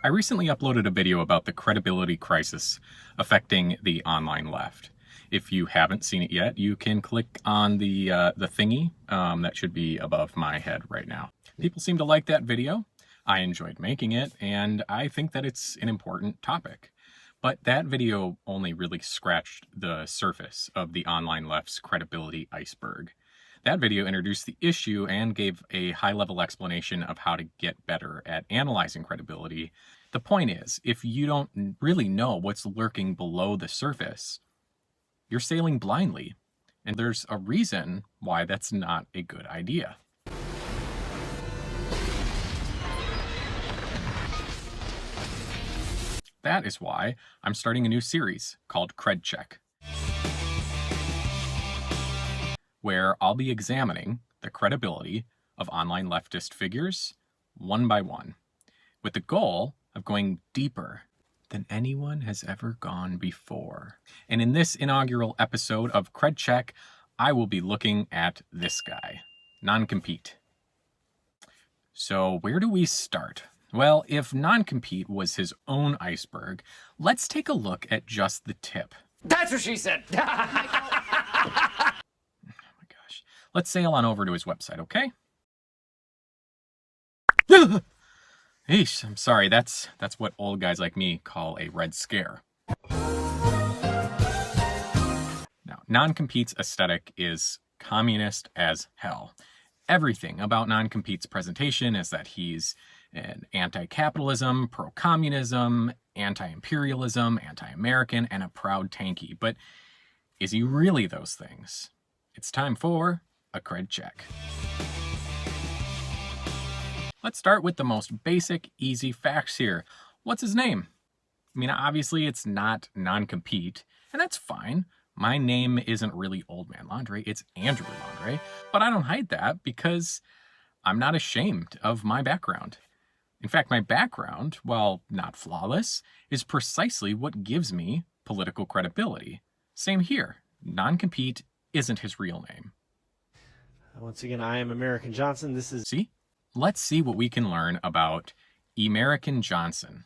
I recently uploaded a video about the credibility crisis affecting the online left. If you haven't seen it yet, you can click on the thingy that should be above my head right now. People seem to like that video. I enjoyed making it, and I think that it's an important topic. But that video only really scratched the surface of the online left's credibility iceberg. That video introduced the issue and gave a high-level explanation of how to get better at analyzing credibility. The point is, if you don't really know what's lurking below the surface, you're sailing blindly. And there's a reason why that's not a good idea. That is why I'm starting a new series called Cred Check, where I'll be examining the credibility of online leftist figures one by one, with the goal of going deeper than anyone has ever gone before. And in this inaugural episode of Cred Check, I will be looking at this guy, NONCOMPETE. So where do we start? Well, if NONCOMPETE was his own iceberg, let's take a look at just the tip. That's what she said! Let's sail on over to his website, okay? Eesh, I'm sorry, that's what old guys like me call a red scare. Now, NONCOMPETE's aesthetic is communist as hell. Everything about NONCOMPETE's presentation is that he's an anti-capitalism, pro-communism, anti-imperialism, anti-American, and a proud tanky. But is he really those things? It's time for a Cred Check. Let's start with the most basic, easy facts here. What's his name? I mean, obviously it's not NONCOMPETE, and that's fine. My name isn't really Old Man Laundry, it's Andrew Laundry, but I don't hide that because I'm not ashamed of my background. In fact, my background, while not flawless, is precisely what gives me political credibility. Same here. NONCOMPETE isn't his real name. Once again, I am American Johnson. This is... See? Let's see what we can learn about American Johnson.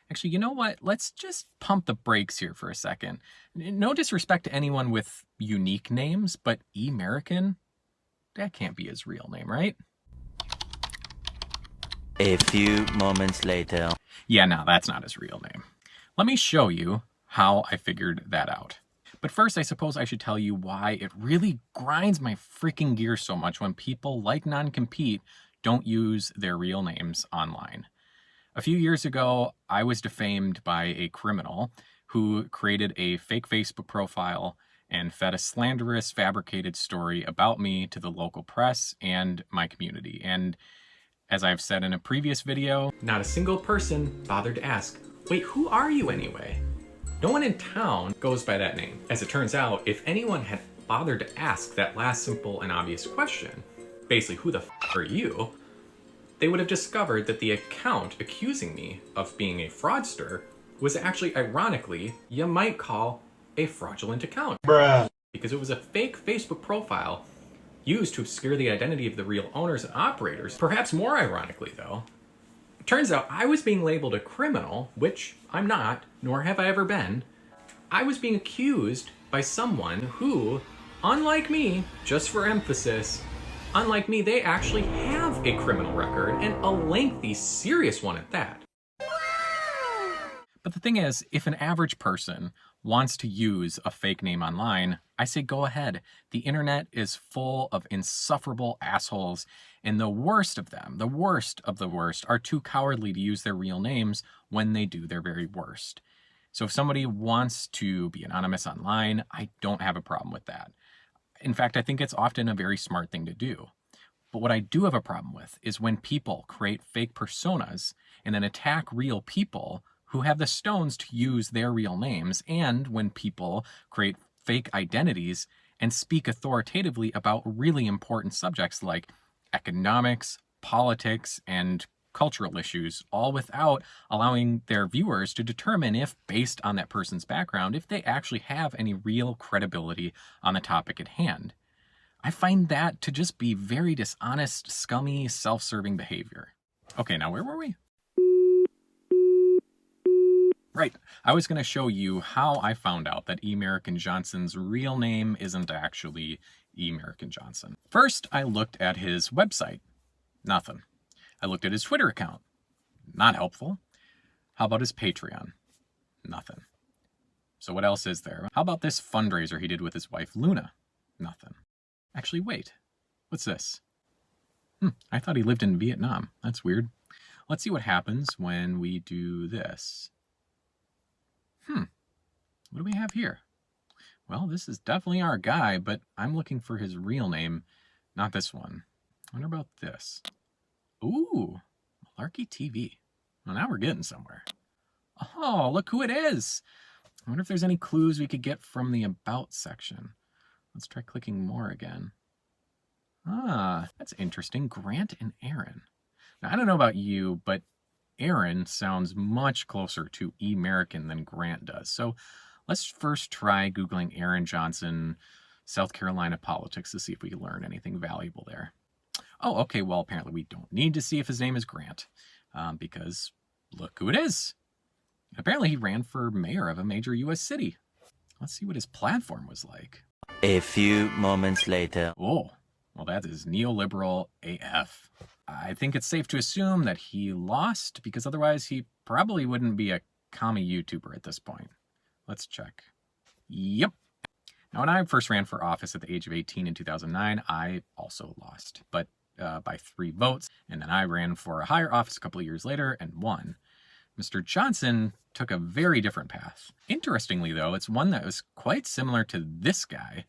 Actually, you know what? Let's just pump the brakes here for a second. No disrespect to anyone with unique names, but American? That can't be his real name, right? A few moments later. Yeah, no, that's not his real name. Let me show you how I figured that out. But first, I suppose I should tell you why it really grinds my freaking gears so much when people like NONCOMPETE don't use their real names online. A few years ago, I was defamed by a criminal who created a fake Facebook profile and fed a slanderous, fabricated story about me to the local press and my community. And as I've said in a previous video, not a single person bothered to ask, wait, who are you anyway? No one in town goes by that name. As it turns out, if anyone had bothered to ask that last simple and obvious question, basically, who the f are you? They would have discovered that the account accusing me of being a fraudster was actually, ironically, you might call a fraudulent account. Bruh. Because it was a fake Facebook profile used to obscure the identity of the real owners and operators. Perhaps more ironically, though, it turns out I was being labeled a criminal, which I'm not, nor have I ever been. I was being accused by someone who, unlike me, just for emphasis, unlike me, they actually have a criminal record, and a lengthy, serious one at that. But the thing is, if an average person wants to use a fake name online, I say go ahead. The internet is full of insufferable assholes, and the worst of them, the worst of the worst, are too cowardly to use their real names when they do their very worst. So if somebody wants to be anonymous online, I don't have a problem with that. In fact, I think it's often a very smart thing to do. But what I do have a problem with is when people create fake personas and then attack real people who have the stones to use their real names, and when people create fake identities and speak authoritatively about really important subjects like economics, politics, and cultural issues, all without allowing their viewers to determine if, based on that person's background, if they actually have any real credibility on the topic at hand. I find that to just be very dishonest, scummy, self-serving behavior. Okay, now where were we? Right, I was going to show you how I found out that E. American Johnson's real name isn't actually E. American Johnson. First, I looked at his website. Nothing. I looked at his Twitter account. Not helpful. How about his Patreon? Nothing. So what else is there? How about this fundraiser he did with his wife, Luna? Nothing. Actually, wait. What's this? I thought he lived in Vietnam. That's weird. Let's see what happens when we do this. What do we have here? Well, this is definitely our guy, but I'm looking for his real name, not this one. I wonder about this. Ooh, Malarkey TV. Well, now we're getting somewhere. Oh, look who it is. I wonder if there's any clues we could get from the About section. Let's try clicking more again. Ah, that's interesting. Grant and Aaron. Now, I don't know about you, but Aaron sounds much closer to E. American than Grant does. So let's first try Googling Aaron Johnson, South Carolina politics to see if we can learn anything valuable there. Oh, okay, well, apparently we don't need to see if his name is Grant, because look who it is. Apparently he ran for mayor of a major U.S. city. Let's see what his platform was like. A few moments later. Oh, well, that is neoliberal AF. I think it's safe to assume that he lost, because otherwise he probably wouldn't be a commie YouTuber at this point. Let's check. Yep. Now, when I first ran for office at the age of 18 in 2009, I also lost, but by 3 votes. And then I ran for a higher office a couple of years later and won. Mr. Johnson took a very different path. Interestingly, though, it's one that was quite similar to this guy,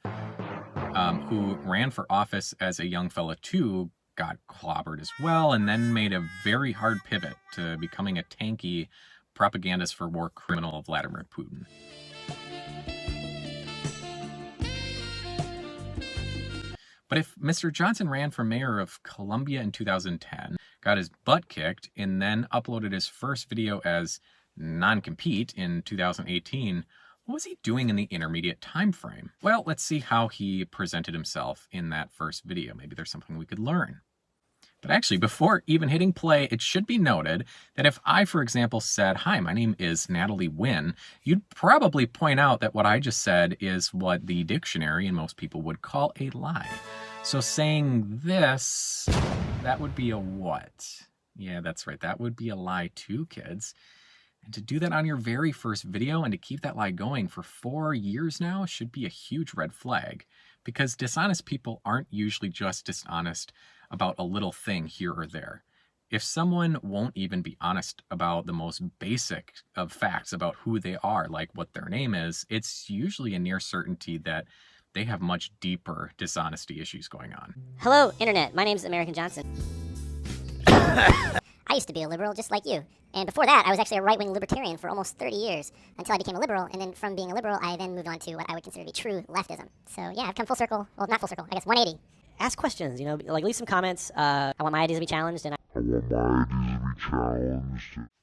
who ran for office as a young fella too, got clobbered as well, and then made a very hard pivot to becoming a tanky propagandist for war criminal Vladimir Putin. But if Mr. Johnson ran for mayor of Columbia in 2010, got his butt kicked, and then uploaded his first video as NONCOMPETE in 2018, what was he doing in the intermediate time frame? Well, let's see how he presented himself in that first video. Maybe there's something we could learn. But actually, before even hitting play, it should be noted that if I, for example, said, "Hi, my name is Natalie Wynn," you'd probably point out that what I just said is what the dictionary and most people would call a lie. So saying this, that would be a what? Yeah, that's right. That would be a lie too, kids. And to do that on your very first video and to keep that lie going for 4 years now should be a huge red flag, because dishonest people aren't usually just dishonest about a little thing here or there. If someone won't even be honest about the most basic of facts about who they are, like what their name is, it's usually a near certainty that they have much deeper dishonesty issues going on. Hello, Internet. My name's American Johnson. I used to be a liberal just like you. And before that, I was actually a right-wing libertarian for almost 30 years until I became a liberal. And then from being a liberal, I then moved on to what I would consider to be true leftism. So yeah, I've come full circle. Well, not full circle, I guess 180. Ask questions, you know, like leave some comments. I want my ideas to be challenged. And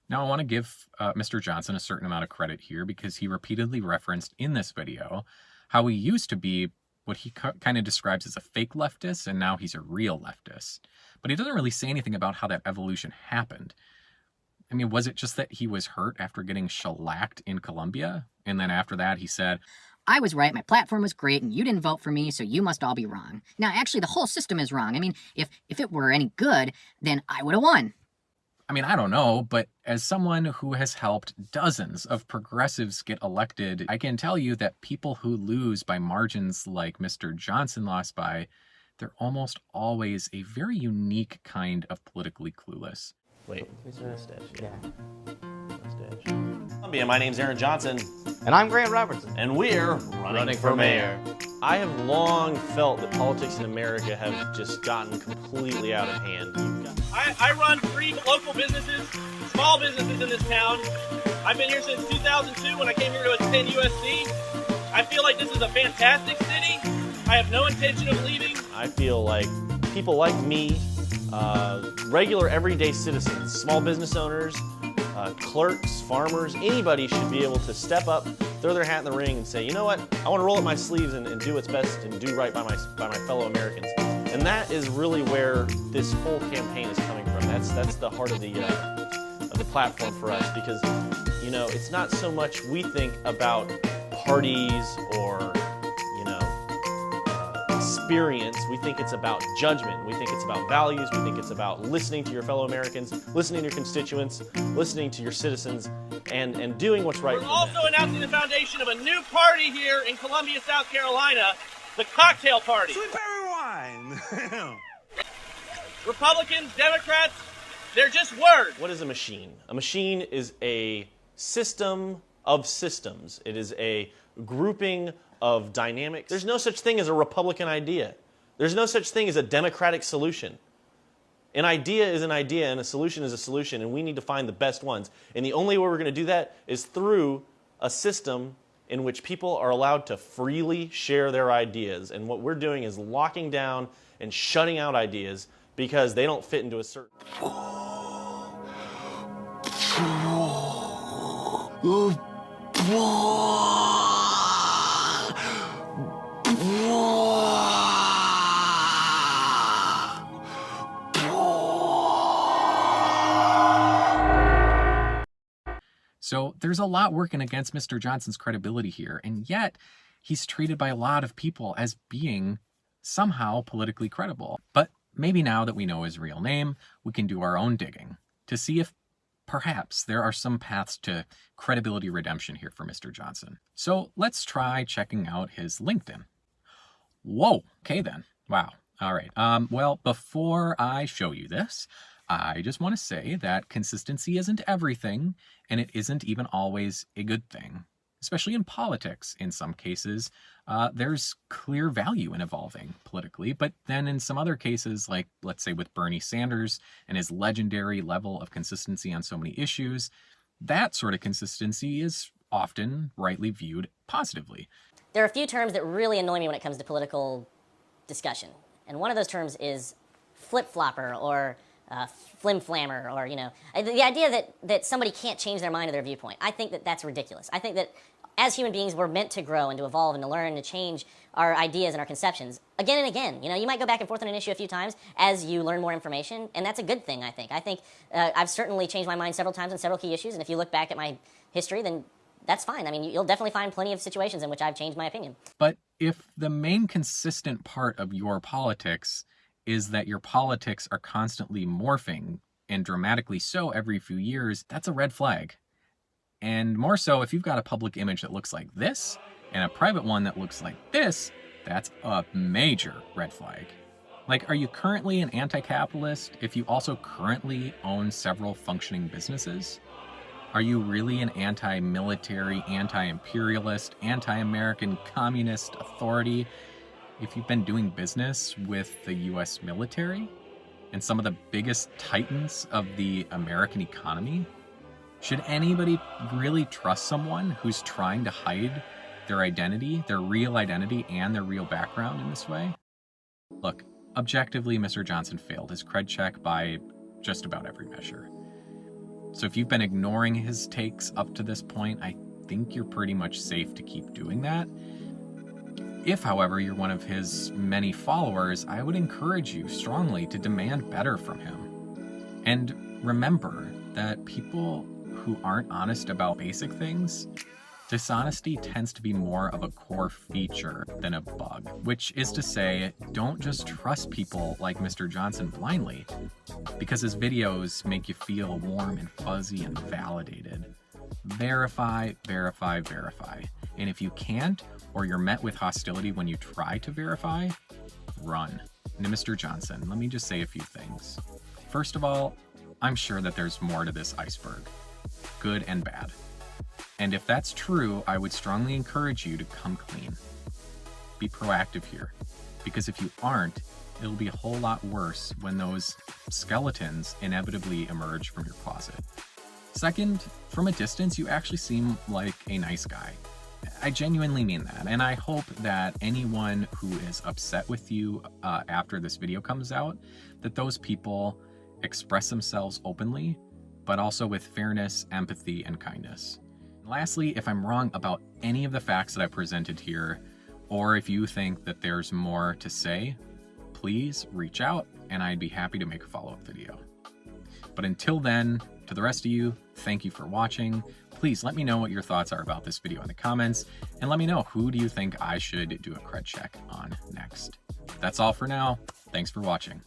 Now, I want to give Mr. Johnson a certain amount of credit here, because he repeatedly referenced in this video how he used to be what he kind of describes as a fake leftist, and now he's a real leftist. But he doesn't really say anything about how that evolution happened. I mean, was it just that he was hurt after getting shellacked in Columbia? And then after that, he said, "I was right, my platform was great, and you didn't vote for me, so you must all be wrong." Now, actually, the whole system is wrong. I mean, if it were any good, then I would have won. I mean, I don't know, but as someone who has helped dozens of progressives get elected, I can tell you that people who lose by margins like Mr. Johnson lost by, they're almost always a very unique kind of politically clueless. Wait, mustache. Yeah. Mustache. Columbia, my name's Aaron Johnson, And I'm Grant Robertson. and we're running for mayor. I have long felt that politics in America have just gotten completely out of hand. I run 3 local businesses, small businesses in this town. I've been here since 2002 when I came here to attend USC. I feel like this is a fantastic city. I have no intention of leaving. I feel like people like me, regular everyday citizens, small business owners, clerks, farmers, anybody should be able to step up, throw their hat in the ring and say, you know what, I want to roll up my sleeves and do what's best and do right by my fellow Americans. And that is really where this whole campaign is coming from. That's the heart of the platform for us, because you know, it's not so much we think about parties or experience. We think it's about judgment. We think it's about values. We think it's about listening to your fellow Americans, listening to your constituents, listening to your citizens, and doing what's right. We're also announcing the foundation of a new party here in Columbia, South Carolina, the Cocktail Party. Sweet berry wine. Republicans, Democrats, they're just words. What is a machine? A machine is a system of systems. It is a grouping of dynamics. There's no such thing as a Republican idea. There's no such thing as a Democratic solution. An idea is an idea and a solution is a solution, and we need to find the best ones. And the only way we're going to do that is through a system in which people are allowed to freely share their ideas. And what we're doing is locking down and shutting out ideas because they don't fit into a certain... So there's a lot working against Mr. Johnson's credibility here, and yet he's treated by a lot of people as being somehow politically credible. But maybe now that we know his real name, we can do our own digging to see if perhaps there are some paths to credibility redemption here for Mr. Johnson. So let's try checking out his LinkedIn. Whoa, okay then. Wow. All right. Well, before I show you this, I just want to say that consistency isn't everything, and it isn't even always a good thing. Especially in politics, in some cases, there's clear value in evolving politically, but then in some other cases, like let's say with Bernie Sanders and his legendary level of consistency on so many issues, that sort of consistency is often rightly viewed positively. There are a few terms that really annoy me when it comes to political discussion. And one of those terms is flip-flopper or flim-flammer, or, the idea that somebody can't change their mind or their viewpoint. I think that that's ridiculous. I think that as human beings, we're meant to grow and to evolve and to learn and to change our ideas and our conceptions again and again. You might go back and forth on an issue a few times as you learn more information, and that's a good thing, I think. I've certainly changed my mind several times on several key issues, and if you look back at my history, then that's fine. I mean, you'll definitely find plenty of situations in which I've changed my opinion. But if the main consistent part of your politics is that your politics are constantly morphing, and dramatically so every few years, that's a red flag. And more so if you've got a public image that looks like this, and a private one that looks like this, that's a major red flag. Like, are you currently an anti-capitalist if you also currently own several functioning businesses? Are you really an anti-military, anti-imperialist, anti-American communist authority if you've been doing business with the US military and some of the biggest titans of the American economy? Should anybody really trust someone who's trying to hide their identity, their real identity, and their real background in this way? Look, objectively, Mr. Johnson failed his cred check by just about every measure. So if you've been ignoring his takes up to this point, I think you're pretty much safe to keep doing that. If, however, you're one of his many followers, I would encourage you strongly to demand better from him. And remember that people who aren't honest about basic things, dishonesty tends to be more of a core feature than a bug, which is to say, don't just trust people like Mr. Johnson blindly, because his videos make you feel warm and fuzzy and validated. Verify, verify, verify. And if you can't, or you're met with hostility when you try to verify, run. And to Mr. Johnson, let me just say a few things. First of all, I'm sure that there's more to this iceberg, good and bad. And if that's true, I would strongly encourage you to come clean. Be proactive here, because if you aren't, it'll be a whole lot worse when those skeletons inevitably emerge from your closet. Second, from a distance, you actually seem like a nice guy. I genuinely mean that, and I hope that anyone who is upset with you after this video comes out, that those people express themselves openly, but also with fairness, empathy, and kindness. Lastly, if I'm wrong about any of the facts that I presented here, or if you think that there's more to say, please reach out and I'd be happy to make a follow-up video. But until then, to the rest of you, thank you for watching. Please let me know what your thoughts are about this video in the comments, and let me know who do you think I should do a cred check on next. That's all for now. Thanks for watching.